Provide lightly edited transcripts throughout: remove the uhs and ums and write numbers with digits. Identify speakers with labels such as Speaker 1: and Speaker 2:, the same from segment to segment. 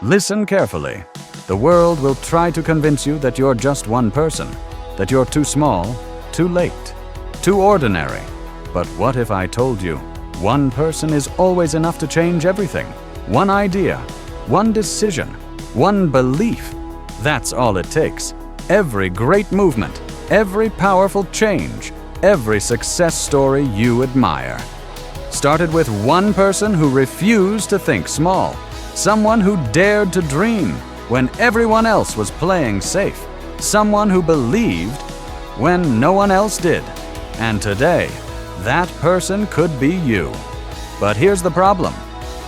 Speaker 1: Listen carefully. The world will try to convince you that you're just one person, that you're too small, too late, too ordinary. But what if I told you, one person is always enough to change everything? One idea, one decision, one belief. That's all it takes. Every great movement, every powerful change, every success story you admire started with one person who refused to think small, someone who dared to dream when everyone else was playing safe, someone who believed when no one else did. And today, that person could be you. But here's the problem.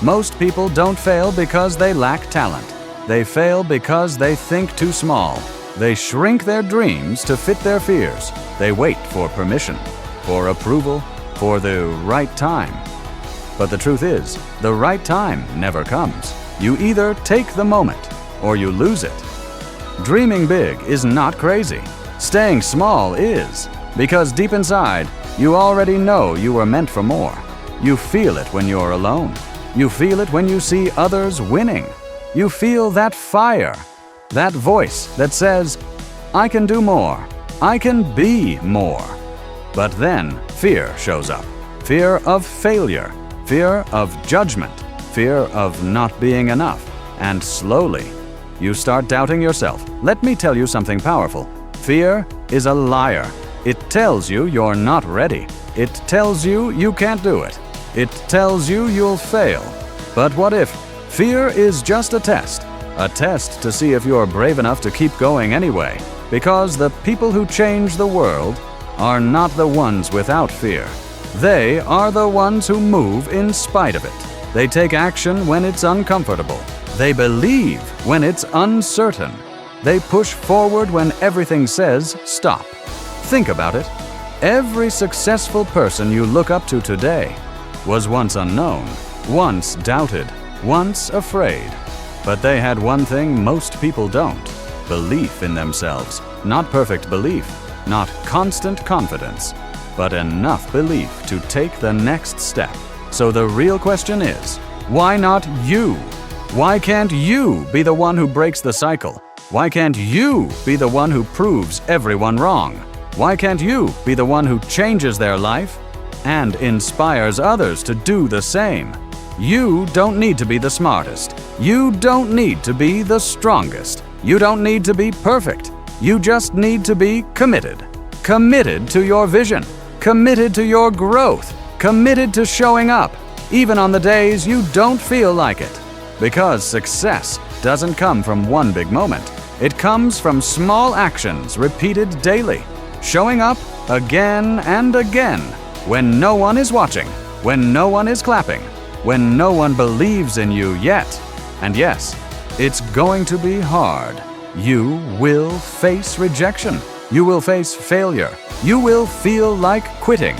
Speaker 1: Most people don't fail because they lack talent. They fail because they think too small. They shrink their dreams to fit their fears. They wait for permission, for approval, for the right time. But the truth is, the right time never comes. You either take the moment or you lose it. Dreaming big is not crazy. Staying small is, because deep inside, you already know you were meant for more. You feel it when you're alone. You feel it when you see others winning. You feel that fire, that voice that says, I can do more. I can be more. But then fear shows up. Fear of failure, fear of judgment, fear of not being enough. And slowly, you start doubting yourself. Let me tell you something powerful. Fear is a liar. It tells you you're not ready. It tells you you can't do it. It tells you you'll fail. But what if fear is just a test to see if you're brave enough to keep going anyway? Because the people who change the world are not the ones without fear. They are the ones who move in spite of it. They take action when it's uncomfortable. They believe when it's uncertain. They push forward when everything says stop. Think about it. Every successful person you look up to today was once unknown, once doubted, once afraid. But they had one thing most people don't: belief in themselves. Not perfect belief, not constant confidence, but enough belief to take the next step. So the real question is, why not you? Why can't you be the one who breaks the cycle? Why can't you be the one who proves everyone wrong? Why can't you be the one who changes their life and inspires others to do the same? You don't need to be the smartest. You don't need to be the strongest. You don't need to be perfect. You just need to be committed. Committed to your vision. Committed to your growth. Committed to showing up, even on the days you don't feel like it. Because success doesn't come from one big moment. It comes from small actions repeated daily. Showing up again and again when no one is watching, when no one is clapping, when no one believes in you yet. And yes, it's going to be hard. You will face rejection. You will face failure. You will feel like quitting.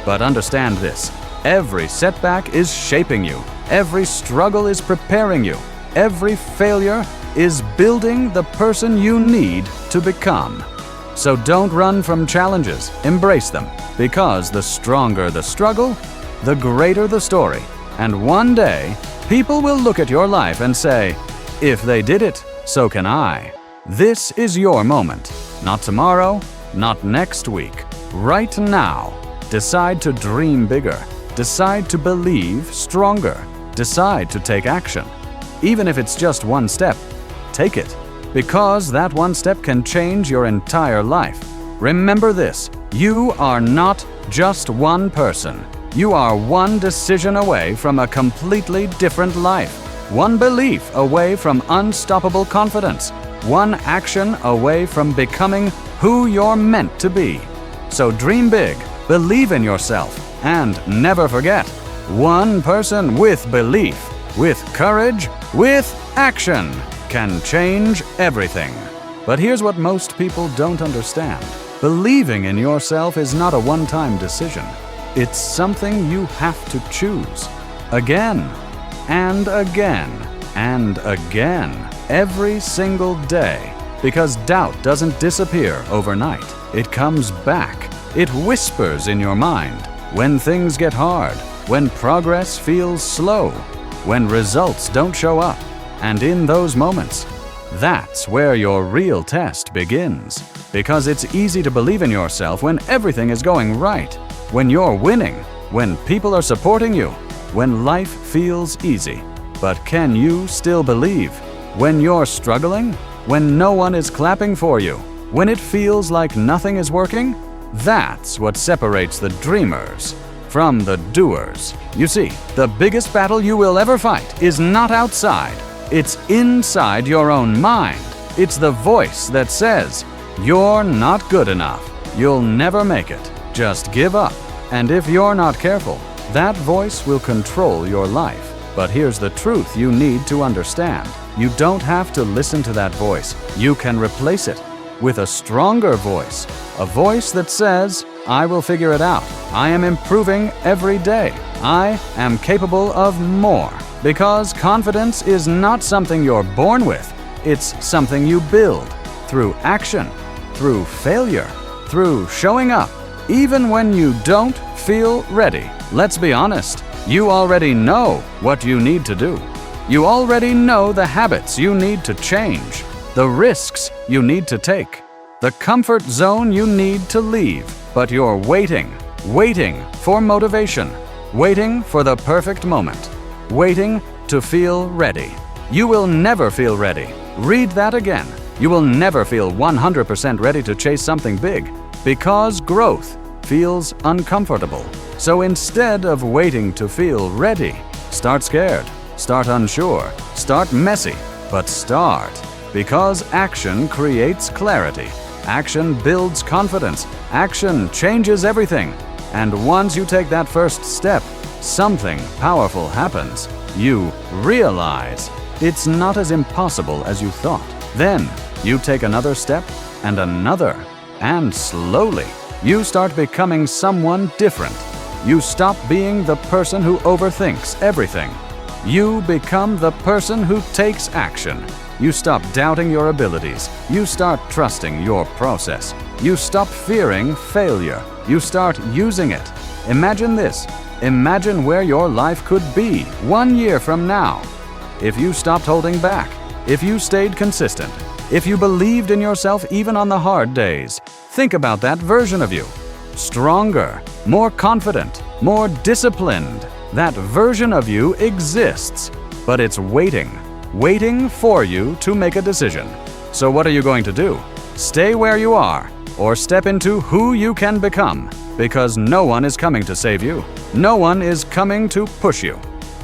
Speaker 1: But understand this: every setback is shaping you. Every struggle is preparing you. Every failure is building the person you need to become. So don't run from challenges, embrace them, because the stronger the struggle, the greater the story. And one day, people will look at your life and say, if they did it, so can I. This is your moment. Not tomorrow, not next week. Right now, decide to dream bigger. Decide to believe stronger. Decide to take action. Even if it's just one step, take it. Because that one step can change your entire life. Remember this: you are not just one person. You are one decision away from a completely different life. One belief away from unstoppable confidence. One action away from becoming who you're meant to be. So dream big, believe in yourself, and never forget, one person with belief, with courage, with action can change everything. But here's what most people don't understand. Believing in yourself is not a one-time decision. It's something you have to choose. Again, and again, and again, every single day. Because doubt doesn't disappear overnight. It comes back. It whispers in your mind. When things get hard, when progress feels slow, when results don't show up, And in those moments, that's where your real test begins. Because it's easy to believe in yourself when everything is going right, when you're winning, when people are supporting you, when life feels easy. But can you still believe when you're struggling, when no one is clapping for you, when it feels like nothing is working? That's what separates the dreamers from the doers. You see, the biggest battle you will ever fight is not outside. It's inside your own mind. It's the voice that says, "You're not good enough. You'll never make it. Just give up." And if you're not careful, that voice will control your life. But here's the truth you need to understand. You don't have to listen to that voice. You can replace it with a stronger voice. A voice that says, "I will figure it out. I am improving every day. I am capable of more." Because confidence is not something you're born with. It's something you build through action, through failure, through showing up, even when you don't feel ready. Let's be honest, you already know what you need to do. You already know the habits you need to change, the risks you need to take, the comfort zone you need to leave. But you're waiting for motivation, waiting for the perfect moment, waiting to feel ready. You will never feel ready. Read that again. You will never feel 100% ready to chase something big because growth feels uncomfortable. So instead of waiting to feel ready, start scared, start unsure, start messy, but start. Because action creates clarity. Action builds confidence. Action changes everything. And once you take that first step, something powerful happens. You realize it's not as impossible as you thought. Then you take another step and another, and slowly you start becoming someone different. You stop being the person who overthinks everything. You become the person who takes action. You stop doubting your abilities. You start trusting your process. You stop fearing failure. You start using it. Imagine this. Imagine where your life could be 1 year from now. If you stopped holding back, if you stayed consistent, if you believed in yourself even on the hard days, think about that version of you. Stronger, more confident, more disciplined. That version of you exists, but it's waiting for you to make a decision. So what are you going to do? Stay where you are, or step into who you can become, because no one is coming to save you. No one is coming to push you.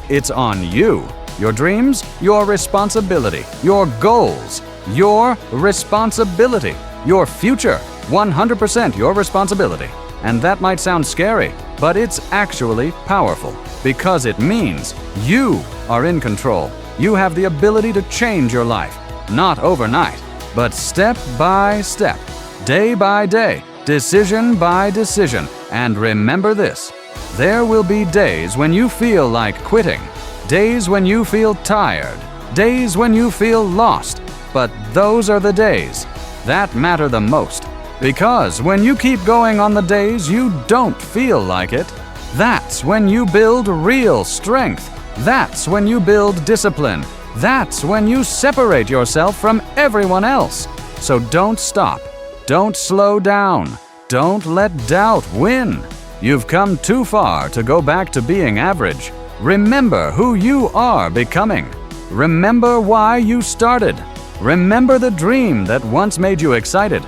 Speaker 1: It's on you. Your dreams, your responsibility. Your goals, your responsibility. Your future, 100% your responsibility. And that might sound scary, but it's actually powerful, because it means you are in control. You have the ability to change your life, not overnight, but step by step, day by day, decision by decision. And remember this, there will be days when you feel like quitting, days when you feel tired, days when you feel lost, but those are the days that matter the most. Because when you keep going on the days you don't feel like it, that's when you build real strength. That's when you build discipline. That's when you separate yourself from everyone else. So don't stop. Don't slow down. Don't let doubt win. You've come too far to go back to being average. Remember who you are becoming. Remember why you started. Remember the dream that once made you excited.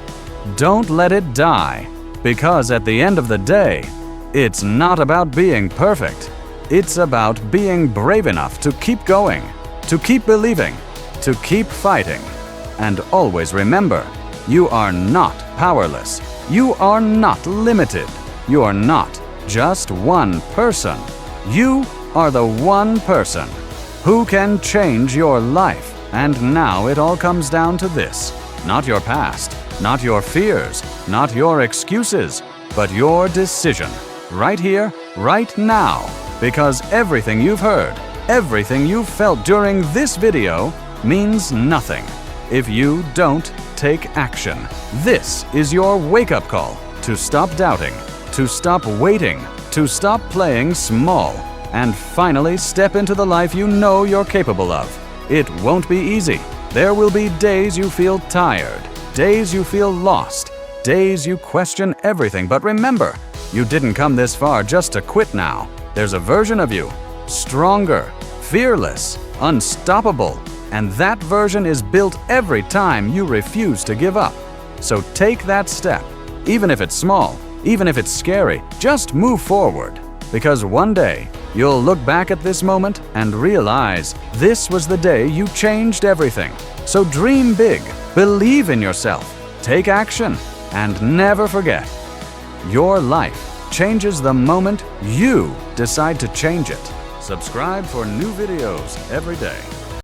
Speaker 1: Don't let it die, because at the end of the day, it's not about being perfect. It's about being brave enough to keep going, to keep believing, to keep fighting. And always remember, you are not powerless. You are not limited. You are not just one person. You are the one person who can change your life. And now it all comes down to this. Not your past, not your fears, not your excuses, but your decision. Right here, right now. Because everything you've heard, everything you've felt during this video means nothing if you don't take action. This is your wake-up call to stop doubting, to stop waiting, to stop playing small, and finally step into the life you know you're capable of. It won't be easy. There will be days you feel tired, days you feel lost, days you question everything. But remember, you didn't come this far just to quit now. There's a version of you, stronger, fearless, unstoppable, and that version is built every time you refuse to give up. So take that step, even if it's small, even if it's scary, just move forward. Because one day, you'll look back at this moment and realize this was the day you changed everything. So dream big, believe in yourself, take action, and never forget, your life changes the moment you decide to change it. Subscribe for new videos every day.